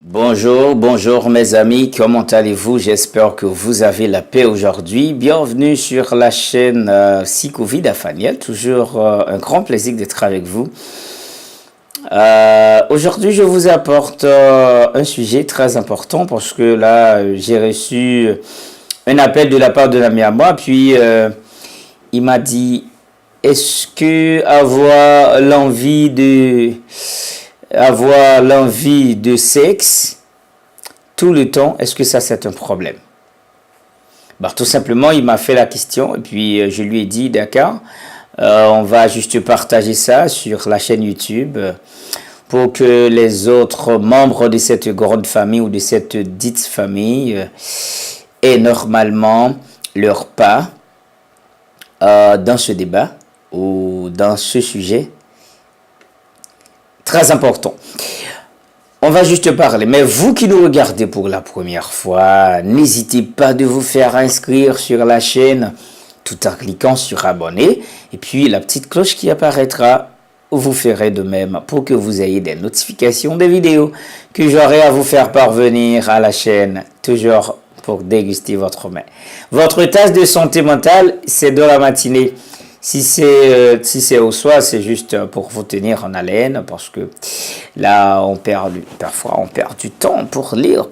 Bonjour, bonjour mes amis, comment allez-vous? J'espère que vous avez la paix aujourd'hui. Bienvenue sur la chaîne Psychovid Afaniel, toujours un grand plaisir d'être avec vous. Aujourd'hui, je vous apporte un sujet très important parce que là, j'ai reçu un appel de la part de l'ami à moi, puis il m'a dit, est-ce que avoir l'envie de sexe tout le temps, est-ce que ça c'est un problème? Bah, tout simplement, il m'a fait la question et puis je lui ai dit, d'accord, on va juste partager ça sur la chaîne YouTube pour que les autres membres de cette grande famille ou de cette dite famille aient normalement leur pas dans ce débat ou dans ce sujet très important. On va juste parler, mais vous qui nous regardez pour la première fois, n'hésitez pas de vous faire inscrire sur la chaîne tout en cliquant sur abonner et puis la petite cloche qui apparaîtra, vous ferez de même pour que vous ayez des notifications des vidéos que j'aurai à vous faire parvenir à la chaîne, toujours pour déguster votre mets. Votre tasse de santé mentale, c'est dans la matinée. Si c'est au soir, c'est juste pour vous tenir en haleine parce que là, parfois on perd du temps pour lire,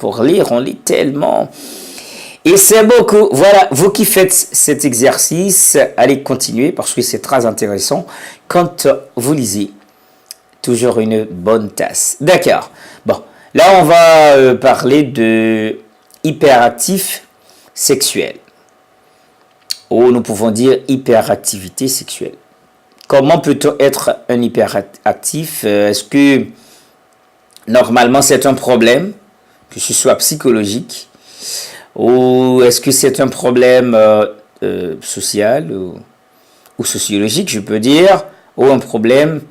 on lit tellement. Et c'est beaucoup. Voilà, vous qui faites cet exercice, allez continuer parce que c'est très intéressant quand vous lisez. Toujours une bonne tasse. D'accord. Bon, là on va parler de hyperactif sexuel. Ou nous pouvons dire hyperactivité sexuelle. Comment peut-on être un hyperactif? Est-ce que normalement c'est un problème, que ce soit psychologique, ou est-ce que c'est un problème social ou sociologique, je peux dire, ou un problème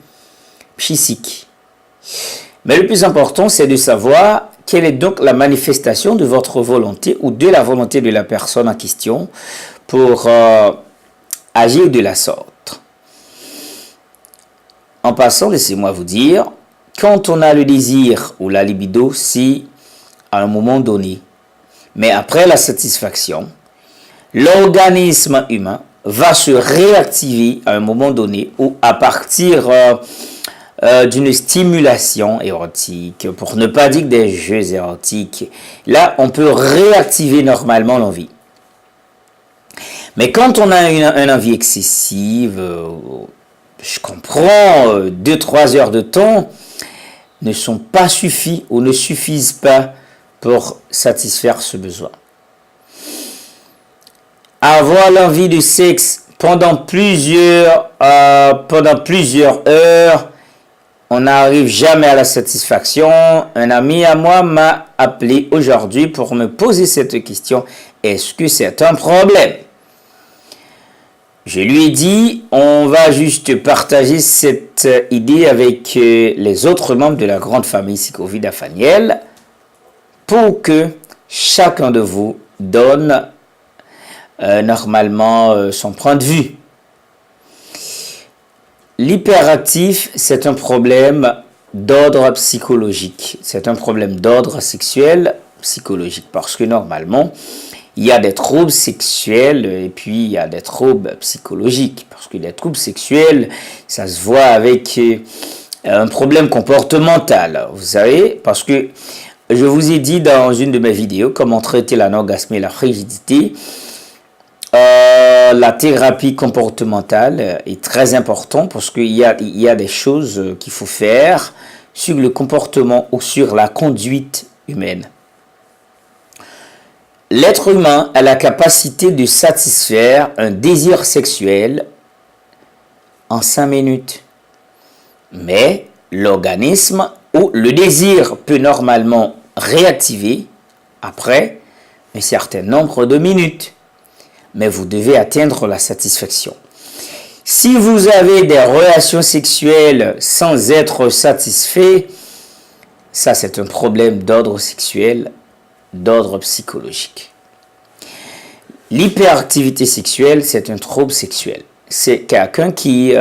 psychique? Mais le plus important, c'est de savoir quelle est donc la manifestation de votre volonté ou de la volonté de la personne en question pour agir de la sorte. En passant, laissez-moi vous dire, quand on a le désir ou la libido, c'est à un moment donné. Mais après la satisfaction, l'organisme humain va se réactiver à un moment donné ou à partir d'une stimulation érotique, pour ne pas dire des jeux érotiques. Là, on peut réactiver normalement l'envie. Mais quand on a une envie excessive, je comprends, 2-3 heures de temps ne sont pas suffisants ou ne suffisent pas pour satisfaire ce besoin. Avoir l'envie de sexe pendant plusieurs heures, on n'arrive jamais à la satisfaction. Un ami à moi m'a appelé aujourd'hui pour me poser cette question. Est-ce que c'est un problème? Je lui ai dit, on va juste partager cette idée avec les autres membres de la grande famille Psychovid Afaniel pour que chacun de vous donne normalement son point de vue. L'hyperactif, c'est un problème d'ordre psychologique. C'est un problème d'ordre sexuel psychologique parce que normalement, il y a des troubles sexuels et puis il y a des troubles psychologiques. Parce que les troubles sexuels, ça se voit avec un problème comportemental. Vous savez, parce que je vous ai dit dans une de mes vidéos comment traiter l'anorgasme et la frigidité. La thérapie comportementale est très importante parce qu'il y a des choses qu'il faut faire sur le comportement ou sur la conduite humaine. L'être humain a la capacité de satisfaire un désir sexuel en 5 minutes. Mais l'organisme ou le désir peut normalement réactiver après un certain nombre de minutes. Mais vous devez atteindre la satisfaction. Si vous avez des relations sexuelles sans être satisfait, ça c'est un problème d'ordre sexuel, d'ordre psychologique. L'hyperactivité sexuelle, c'est un trouble sexuel. C'est quelqu'un qui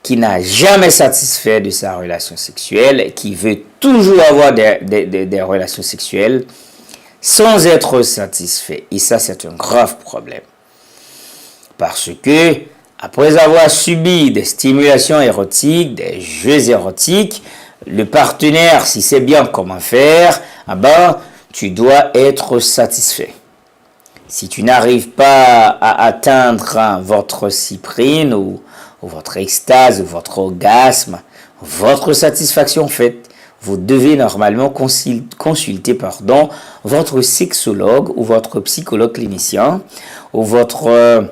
qui n'a jamais satisfait de sa relation sexuelle, qui veut toujours avoir des relations sexuelles sans être satisfait. Et ça, c'est un grave problème. Parce que, après avoir subi des stimulations érotiques, des jeux érotiques, le partenaire, si c'est bien comment faire, ah ben, tu dois être satisfait. Si tu n'arrives pas à atteindre votre cyprine ou votre extase ou votre orgasme, votre satisfaction faite, vous devez normalement consulter votre sexologue ou votre psychologue clinicien ou votre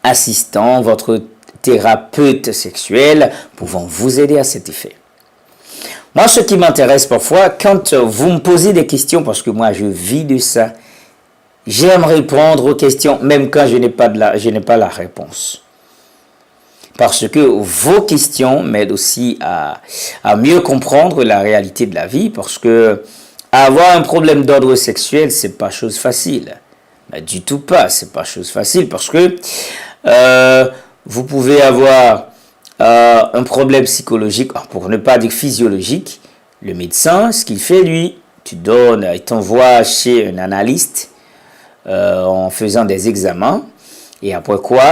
assistant, votre thérapeute sexuel pouvant vous aider à cet effet. Moi, ce qui m'intéresse parfois, quand vous me posez des questions, parce que moi je vis de ça, j'aime répondre aux questions même quand je n'ai pas la réponse. Parce que vos questions m'aident aussi à mieux comprendre la réalité de la vie. Parce que avoir un problème d'ordre sexuel, c'est pas chose facile. Mais du tout pas, c'est pas chose facile. Parce que vous pouvez avoir un problème psychologique, pour ne pas dire physiologique. Le médecin, ce qu'il fait lui, il t'envoie chez un analyste en faisant des examens. Et après quoi,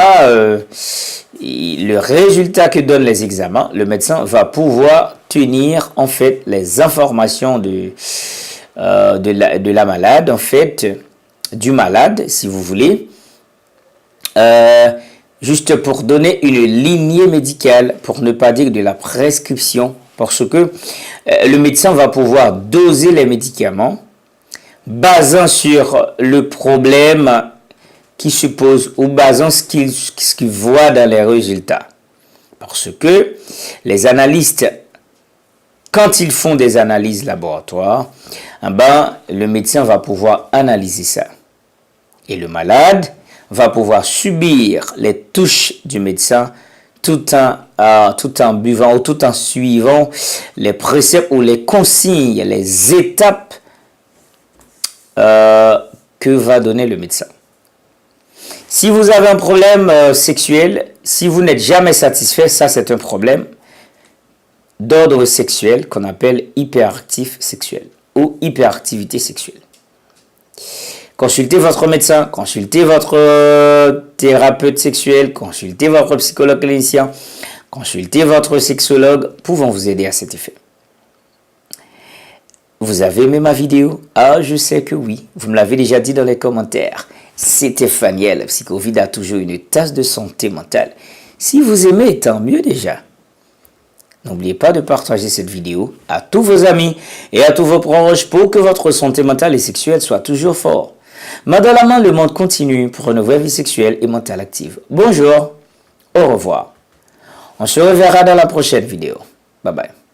le résultat que donnent les examens, le médecin va pouvoir tenir en fait les informations de la malade, en fait, du malade, si vous voulez, juste pour donner une lignée médicale, pour ne pas dire de la prescription, parce que le médecin va pouvoir doser les médicaments basant sur le problème qui se pose ou basant ce qu'il voit dans les résultats. Parce que les analystes, quand ils font des analyses laboratoires, le médecin va pouvoir analyser ça. Et le malade va pouvoir subir les touches du médecin tout en buvant ou tout en suivant les préceptes ou les consignes, les étapes que va donner le médecin. Si vous avez un problème sexuel, si vous n'êtes jamais satisfait, ça c'est un problème d'ordre sexuel qu'on appelle hyperactif sexuel ou hyperactivité sexuelle. Consultez votre médecin, consultez votre thérapeute sexuel, consultez votre psychologue clinicien, consultez votre sexologue, pouvant vous aider à cet effet. Vous avez aimé ma vidéo? Ah, je sais que oui, vous me l'avez déjà dit dans les commentaires. C'était Faniel, Psychovide a toujours une tasse de santé mentale. Si vous aimez, tant mieux déjà. N'oubliez pas de partager cette vidéo à tous vos amis et à tous vos proches pour que votre santé mentale et sexuelle soit toujours forte. Main dans la main, le monde continue pour une nouvelle vie sexuelle et mentale active. Bonjour, au revoir. On se reverra dans la prochaine vidéo. Bye bye.